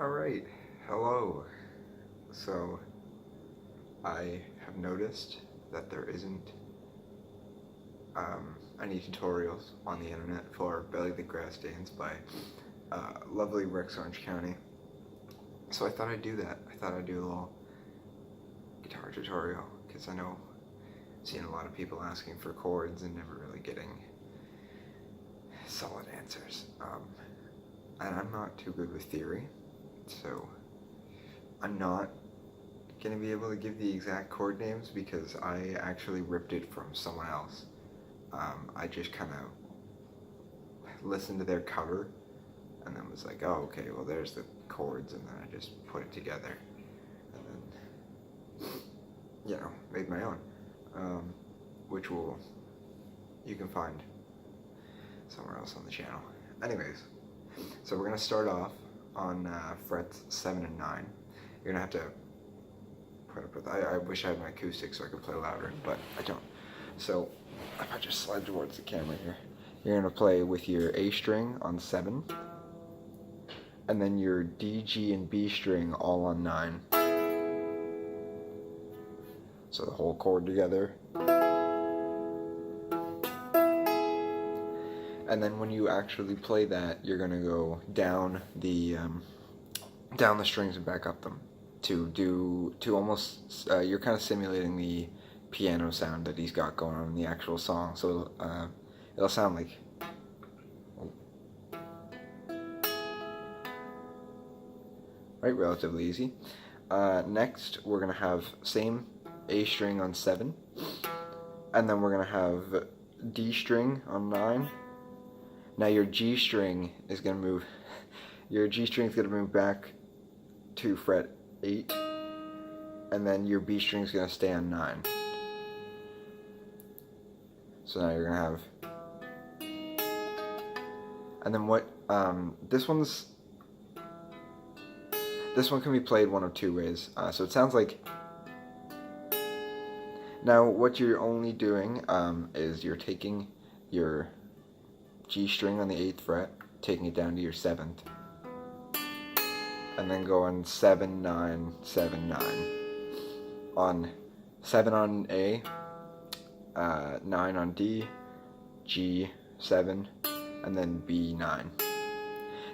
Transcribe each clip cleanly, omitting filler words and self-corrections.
Alright, hello. So, I have noticed that there isn't any tutorials on the internet for Belly the Grass Dance by lovely Rex Orange County. So I thought I'd do that. I thought I'd do a little guitar tutorial, because I know I've seen a lot of people asking for chords and never really getting solid answers. And I'm not too good with theory, so I'm not gonna be able to give the exact chord names because I actually ripped it from someone else. I just kind of listened to their cover and then was like, oh, okay, well, there's the chords, and then I just put it together and then, made my own, which you can find somewhere else on the channel. Anyways, so we're gonna start off on frets 7 and 9. You're gonna have to put up with. I wish I had my acoustic so I could play louder, but I don't. So if I just slide towards the camera here, you're gonna play with your A string on 7, and then your D, G, and B string all on 9. So the whole chord together. And then when you actually play that, you're gonna go down the strings and back up them to almost you're kind of simulating the piano sound that he's got going on in the actual song. So it'll sound like. Right, relatively easy. Next, we're gonna have same A string on 7, and then we're gonna have D string on 9. Now your G string is gonna move. Your G string is gonna move back to fret 8, and then your B string is gonna stay on 9. So now you're gonna have, and then what? This one can be played one of two ways. So it sounds like. Now what you're only doing is you're taking your G string on the 8th fret, taking it down to your 7th, and then going 7, 9, 7, 9. On 7 on A, 9 on D, G, 7, and then B, 9.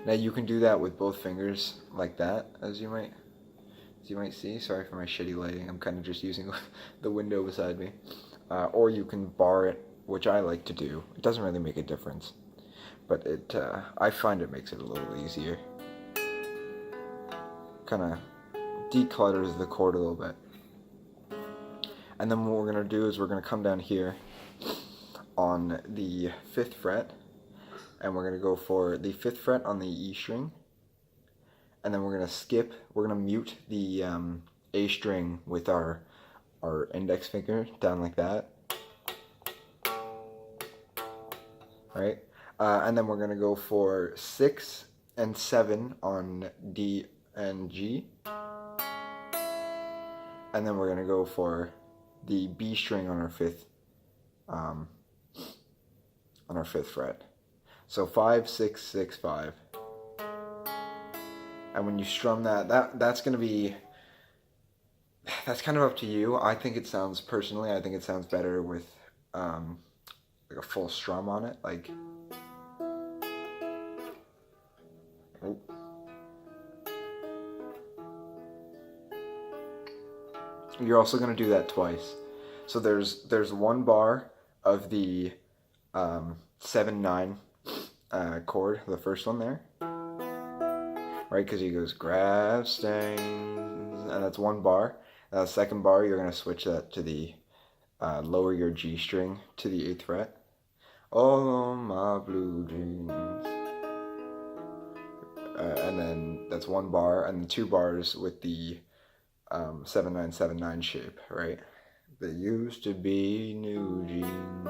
Now you can do that with both fingers like that, as you might see. Sorry for my shitty lighting, I'm kind of just using the window beside me. Or you can bar it, which I like to do. It doesn't really make a difference, but I find it makes it a little easier. Kind of declutters the chord a little bit. And then what we're going to do is we're going to come down here on the 5th fret, and we're going to go for the 5th fret on the E string, and then we're going to mute the A string with our index finger down like that. Right? And then we're going to go for 6 and 7 on D and G, and then we're going to go for the B string on our 5th fret. So 5, 6, 6, 5. And when you strum that's going to be, that's kind of up to you. I think it sounds better with like a full strum on it, like. Oh. You're also going to do that twice. So there's one bar of the 7, 9 chord, the first one there, right? Because he goes grass stains, and that's one bar. The second bar, you're going to switch that to the lower your G string to the 8th fret. All my blue dreams. And then that's one bar, and the 2 bars with the 7, 9, 7, 9 shape, right? There used to be new jeans.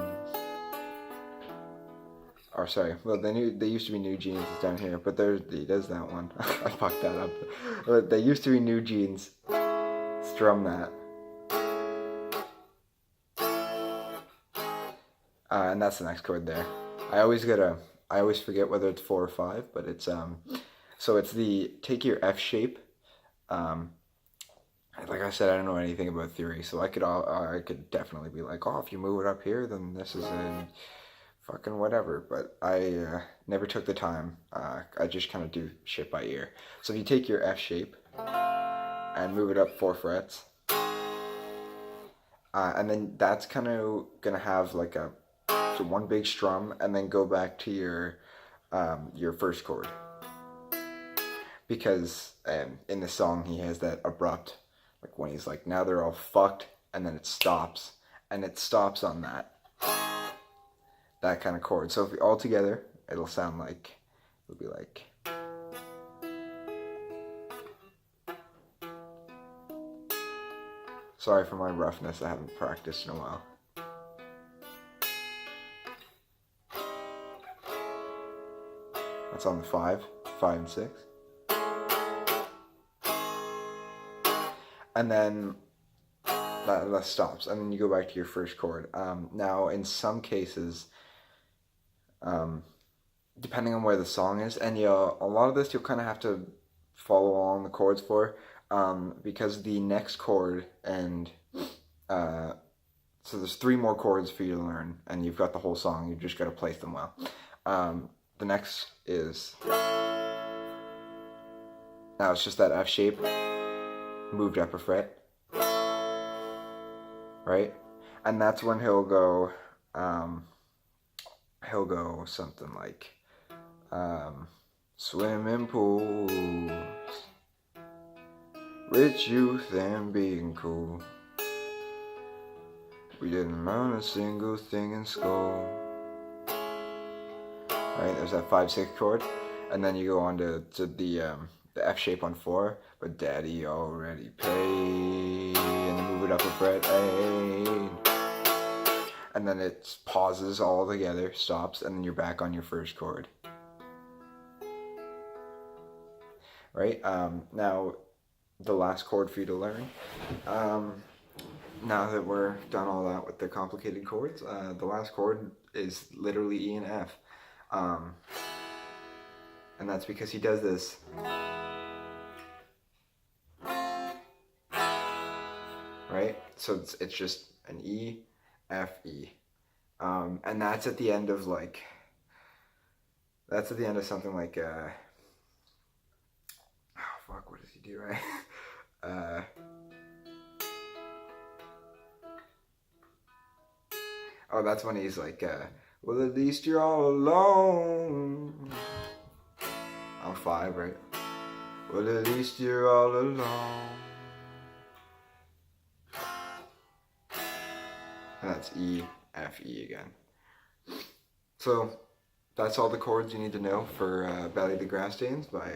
Or sorry, well, they used to be new jeans down here, but there's that one. I fucked that up. But they used to be new jeans. Strum that. And that's the next chord there. I always forget whether it's 4 or 5, but it's So it's take your F shape. Um, like I said, I don't know anything about theory, so I could definitely be like, oh, if you move it up here, then this is a fucking whatever. But I never took the time. I just kind of do shit by ear. So if you take your F shape and move it up 4 frets, and then that's kind of gonna have like so one big strum, and then go back to your first chord, because in the song he has that abrupt, like when he's like, now they're all fucked, and then it stops, and it stops on that kind of chord. So if all together, it'll sound like, it'll be like. Sorry for my roughness, I haven't practiced in a while. That's on the 5 and 6. And then that stops, and then you go back to your first chord. Now, in some cases, depending on where the song is, and a lot of this you'll kind of have to follow along the chords for, because the next chord and so there's 3 more chords for you to learn, and you've got the whole song. You've just got to place them well. The next is, now it's just that F shape moved up a fret, right? And that's when he'll go something like swimming pools, rich youth and being cool. We didn't learn a single thing in school. Right, there's that 5/6 chord, and then you go on to the F shape on 4, but Daddy already paid, and then move it up a fret, 8, and then it pauses all together, stops, and then you're back on your first chord. Right, now the last chord for you to learn. Now that we're done all that with the complicated chords, the last chord is literally E and F. And that's because he does this. Right? So it's just an E, F, E. And that's at the end of like, that's at the end of something like, oh fuck, what does he do, right? Oh, that's when he's like, well, at least you're all alone. On 5, right? Well, at least you're all alone. And that's E, F, E again. So that's all the chords you need to know for Belly the Grass Stains by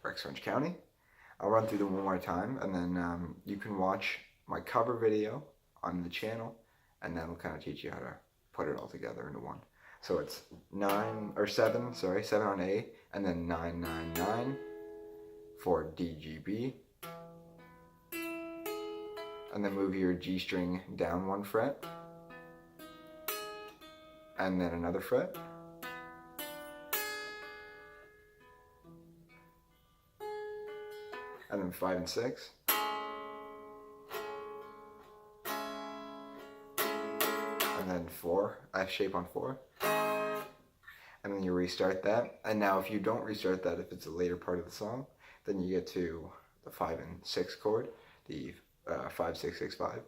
Rex Orange County. I'll run through them one more time, and then you can watch my cover video on the channel, and that'll kind of teach you how to put it all together into one. So it's 7 on A, and then 9, 9, 9 for D, G, B. And then move your G string down 1 fret, and then another fret. And then 5 and 6. And then 4, F shape on 4. And then you restart that. And now if you don't restart that, if it's a later part of the song, then you get to the 5 and 6 chord, the 5, 6, 6, 5.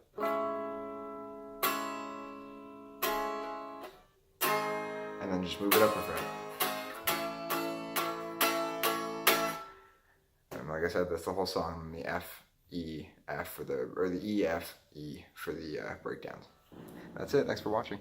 And then just move it up a fret. And like I said, that's the whole song, the F, E, F for the E, F, E for the breakdowns. That's it. Thanks for watching.